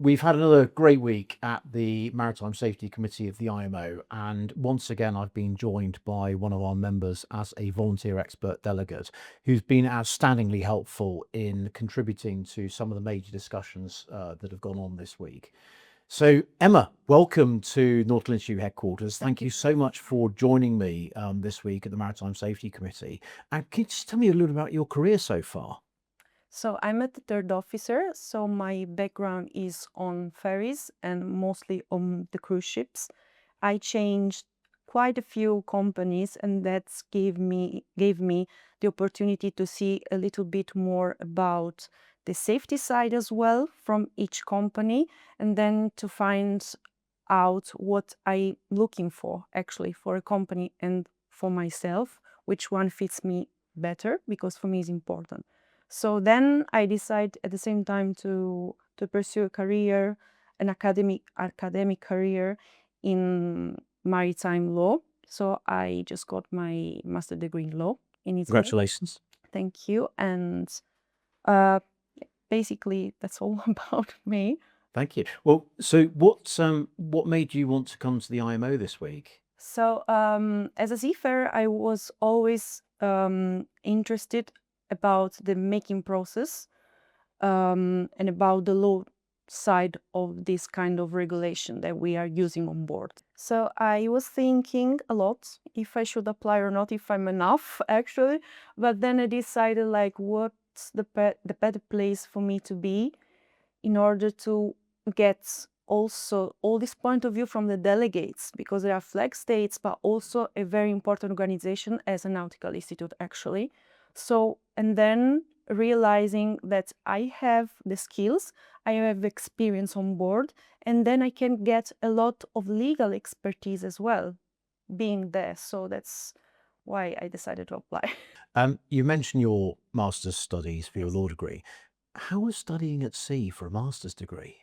We've had another great week at the Maritime Safety Committee of the IMO, and once again I've been joined by one of our members as a volunteer expert delegate who's been outstandingly helpful in contributing to some of the major discussions that have gone on this week. So Emma, welcome to Nautical Institute headquarters. Thank you so much for joining me this week at the Maritime Safety Committee. And can you just tell me a little about your career so far? So I'm a third officer, so my background is on ferries and mostly on the cruise ships. I changed quite a few companies, and that gave me the opportunity to see a little bit more about the safety side as well from each company, and then to find out what I'm looking for actually for a company and for myself, which one fits me better, because for me it's important. So then I decided at the same time to pursue a career, an academic career in maritime law. So I just got my master degree in law in Italy. Congratulations. Thank you. And basically that's all about me. Thank you. Well, so what made you want to come to the IMO this week? So as a seafarer, I was always interested about the making process and about the law side of this kind of regulation that we are using on board. So I was thinking a lot if I should apply or not, if I'm enough actually. But then I decided like what's the better place for me to be in order to get also all this point of view from the delegates, because they are flag states, but also a very important organization as a nautical institute actually. So, and then realizing that I have the skills, I have experience on board, and then I can get a lot of legal expertise as well being there. So that's why I decided to apply. You mentioned your master's studies for your Yes. law degree. How was studying at sea for a master's degree?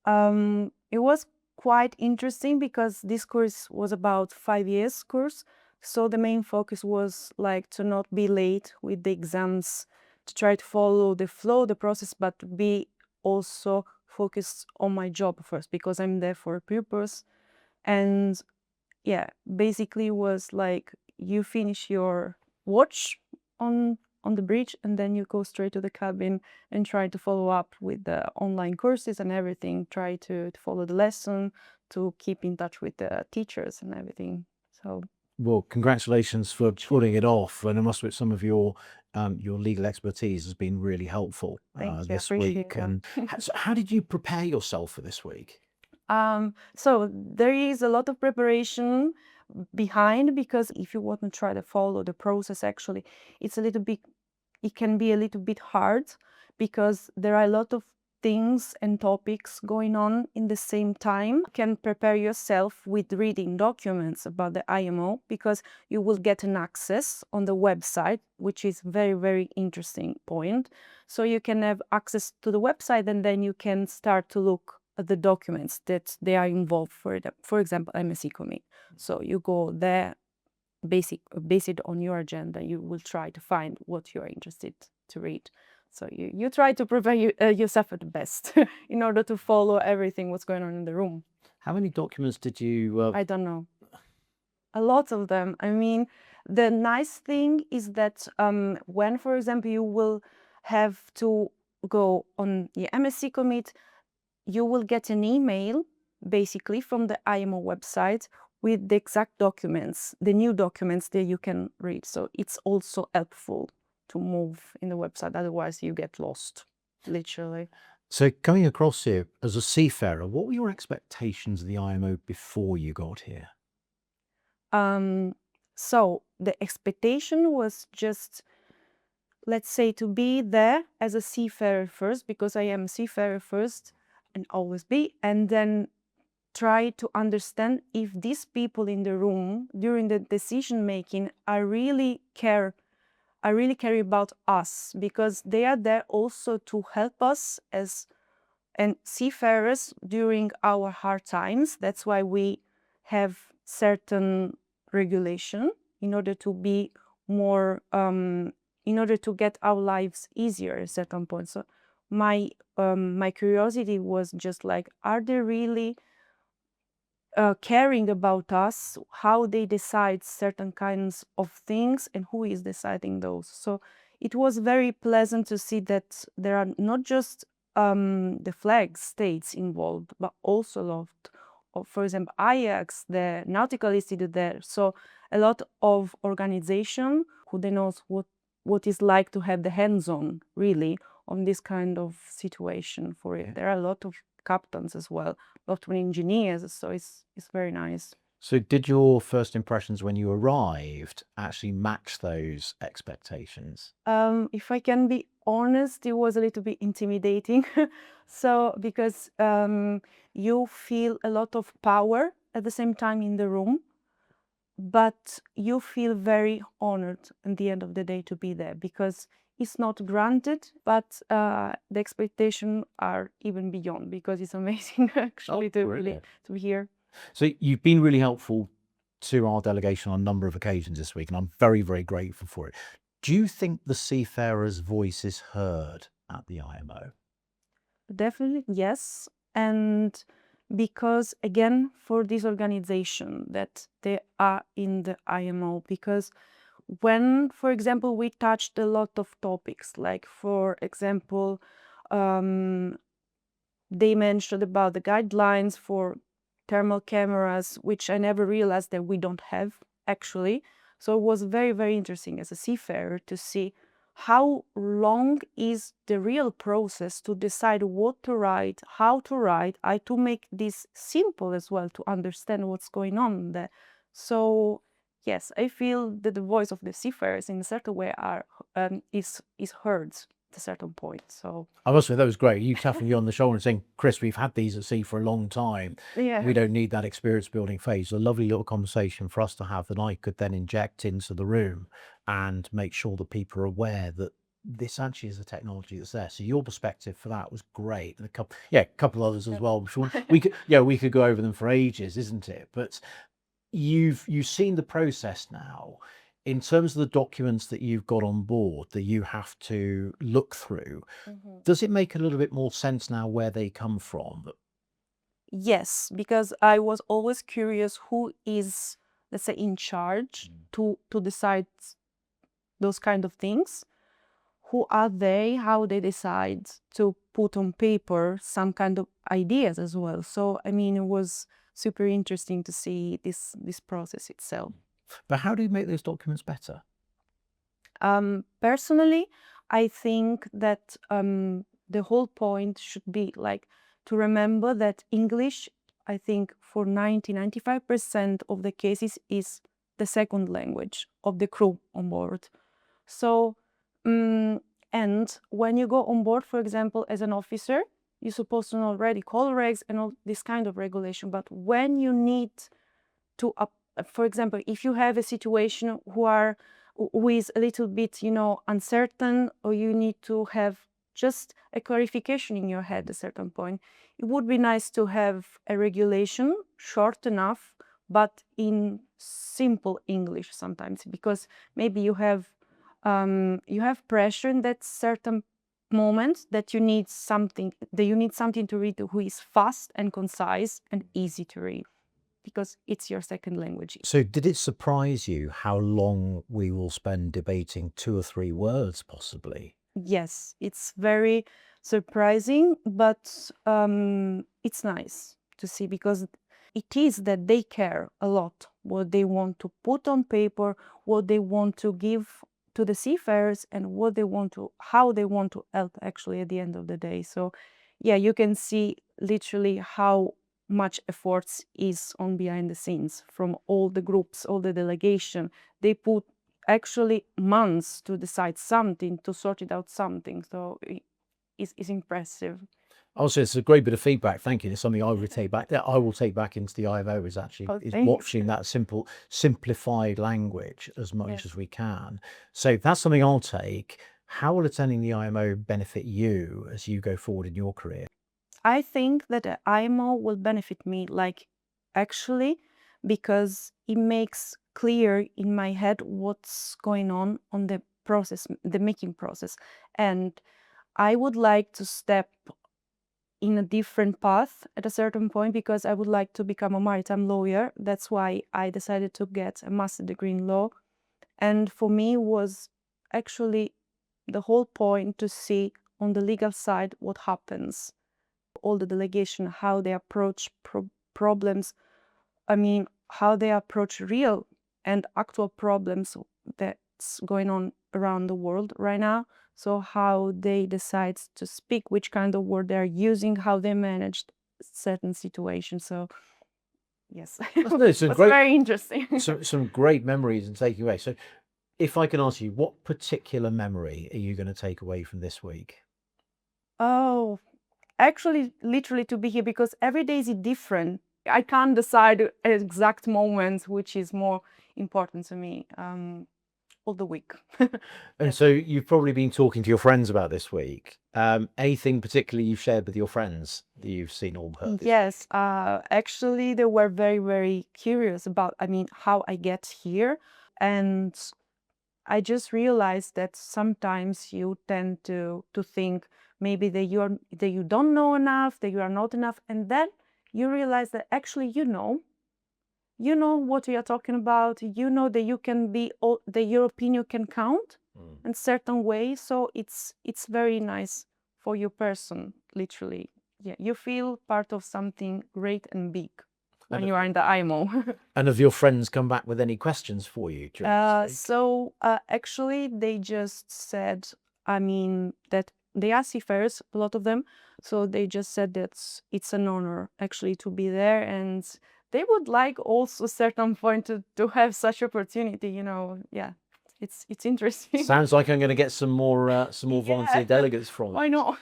It was quite interesting because this course was about 5 years course. So the main focus was like to not be late with the exams, to try to follow the flow, the process, but to be also focused on my job first, because I'm there for a purpose. And yeah, basically was like you finish your watch on the bridge, and then you go straight to the cabin and try to follow up with the online courses and everything, try to follow the lesson, to keep in touch with the teachers and everything. So Well, congratulations for putting it off. And I must admit, some of your legal expertise has been really helpful thank you, this appreciate week. that. And so how did you prepare yourself for this week? So there is a lot of preparation behind, because if you want to try to follow the process, actually, it can be a little bit hard, because there are a lot of things and topics going on in the same time. You can prepare yourself with reading documents about the IMO, because you will get an access on the website, which is very, very interesting point. So you can have access to the website, and then you can start to look at the documents that they are involved for example, MSC Committee. So you go there, base it on your agenda. You will try to find what you're interested to read. So you try to prepare yourself at the best in order to follow everything what's going on in the room. How many documents did you? I don't know. A lot of them. I mean, the nice thing is that when, for example, you will have to go on the MSC Committee, you will get an email basically from the IMO website with the exact documents, the new documents that you can read. So it's also helpful to move in the website, otherwise you get lost, literally. So coming across here as a seafarer, what were your expectations of the IMO before you got here? So the expectation was just, let's say, to be there as a seafarer first, because I am a seafarer first and always be, and then try to understand if these people in the room during the decision making are really care about us, because they are there also to help us as and seafarers during our hard times. That's why we have certain regulation in order to be more in order to get our lives easier at certain point. So my curiosity was just like, are they really caring about us, how they decide certain kinds of things, and who is deciding those? So it was very pleasant to see that there are not just the flag states involved, but also a lot of, for example, Ajax, the Nautical Institute there. So a lot of organization who then knows what it's like to have the hands-on really on this kind of situation for it. There are a lot of captains as well, a lot of engineers, so it's very nice. So did your first impressions when you arrived actually match those expectations? If I can be honest, it was a little bit intimidating. So because you feel a lot of power at the same time in the room, but you feel very honored at the end of the day to be there, because it's not granted, but the expectations are even beyond, because it's amazing actually to really brilliant. to be here. So you've been really helpful to our delegation on a number of occasions this week, and I'm very, very grateful for it. Do you think the seafarer's voice is heard at the IMO? Definitely, yes. And because again, for this organization that they are in the IMO, because when, for example, we touched a lot of topics, like for example, they mentioned about the guidelines for thermal cameras, which I never realized that we don't have actually. So it was very, very interesting as a seafarer to see how long is the real process to decide what to write, how to write, I to make this simple as well to understand what's going on there. So yes, I feel that the voice of the seafarers in a certain way is heard at a certain point. So I must say that was great. You tapping you on the shoulder and saying, "Chris, we've had these at sea for a long time. yeah. We don't need that experience building phase." A lovely little conversation for us to have that I could then inject into the room and make sure that people are aware that this actually is a technology that's there. So your perspective for that was great, and a couple others as well. We could go over them for ages, isn't it? But you've seen the process now. In terms of the documents that you've got on board that you have to look through, Mhm. does it make a little bit more sense now where they come from? Yes, because I was always curious who is, let's say, in charge to decide those kind of things. Who are they? How they decide to put on paper some kind of ideas as well. So I mean, it was super interesting to see this process itself. But how do you make those documents better? Personally, I think that the whole point should be like to remember that English, I think for 95% of the cases is the second language of the crew on board. So, and when you go on board, for example, as an officer, you're supposed to know already call regs and all this kind of regulation. But when you need to, for example, if you have a situation who is a little bit, uncertain, or you need to have just a clarification in your head at a certain point, it would be nice to have a regulation short enough, but in simple English sometimes, because maybe you have pressure in that certain moment that you need something to read who is fast and concise and easy to read, because it's your second language. So did it surprise you how long we will spend debating 2 or 3 words possibly? Yes, it's very surprising, but it's nice to see, because it is that they care a lot what they want to put on paper, what they want to give to the seafarers, and how they want to help actually at the end of the day. So yeah, you can see literally how much efforts is on behind the scenes from all the groups, all the delegation. They put actually months to decide something, to sort it out something. So it's impressive. Also, it's a great bit of feedback. Thank you. It's something I would take back. That I will take back into the IMO is actually Oh, is thanks. watching that simplified language as much Yes. as we can. So that's something I'll take. How will attending the IMO benefit you as you go forward in your career? I think that the IMO will benefit me, like actually, because it makes clear in my head what's going on the process, the making process. And I would like to step in a different path at a certain point, because I would like to become a maritime lawyer. That's why I decided to get a master degree in law. And for me was actually the whole point to see on the legal side what happens, all the delegation, how they approach problems. I mean, how they approach real and actual problems that's going on around the world right now. So how they decide to speak, which kind of word they're using, how they manage certain situations. So yes, No, some it's great, very interesting. some great memories and taking away. So if I can ask you, what particular memory are you going to take away from this week? Oh, actually, literally to be here, because every day is different. I can't decide an exact moment which is more important to me. All the week. And so you've probably been talking to your friends about this week. Anything particularly you've shared with your friends that you've seen or heard? Yes, actually, they were very, very curious about, I mean, how I get here. And I just realized that sometimes you tend to think maybe that you don't know enough, that you are not enough, and then you realize that actually you know what we are talking about. You know that you can be, that your opinion can count in certain ways. So it's very nice for your person, literally. Yeah, you feel part of something great and big when you are in the IMO. And have your friends come back with any questions for you during this week? So actually, they just said, I mean, that they are seafarers, a lot of them. So they just said that it's an honor actually to be there, and they would like also certain point to have such opportunity. You know, yeah, it's interesting. Sounds like I'm going to get some more volunteer delegates from Why it. not?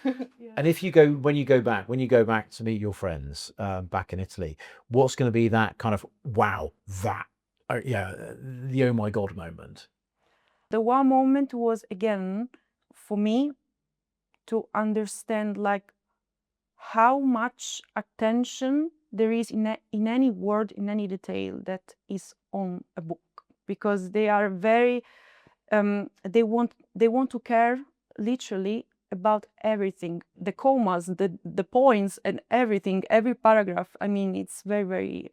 And if you go, when you go back to meet your friends back in Italy, what's going to be that kind of wow, that the oh my god moment? The one moment was again for me to understand like how much attention there is in any word, in any detail that is on a book, because they are very they want to care literally about everything, the commas, the points, and everything, every paragraph. I mean, it's very, very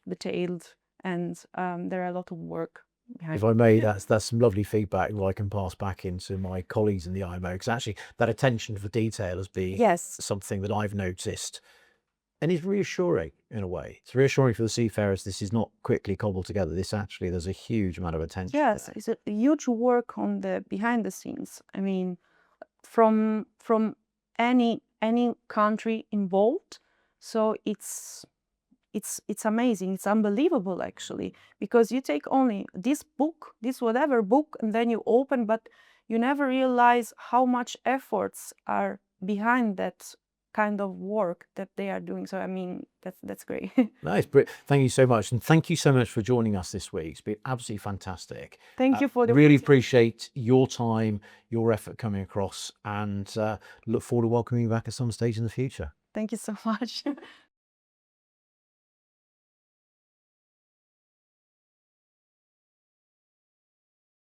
detailed, and there are a lot of work behind. If I may, that's some lovely feedback that I can pass back into my colleagues in the IMO, because actually that attention for detail has been Yes. something that I've noticed, and it's reassuring in a way. It's reassuring for the seafarers. This is not quickly cobbled together. This actually, there's a huge amount of attention. Yes, there. it's a huge work on the behind the scenes. I mean, from any country involved. So it's amazing. It's unbelievable actually, because you take only this book, this whatever book, and then you open, but you never realize how much efforts are behind that kind of work that they are doing. So I mean, that's great. Nice, Brit. Thank you so much, and thank you so much for joining us this week. It's been absolutely fantastic. Thank you for the really appreciate your time, your effort coming across, and look forward to welcoming you back at some stage in the future. Thank you so much.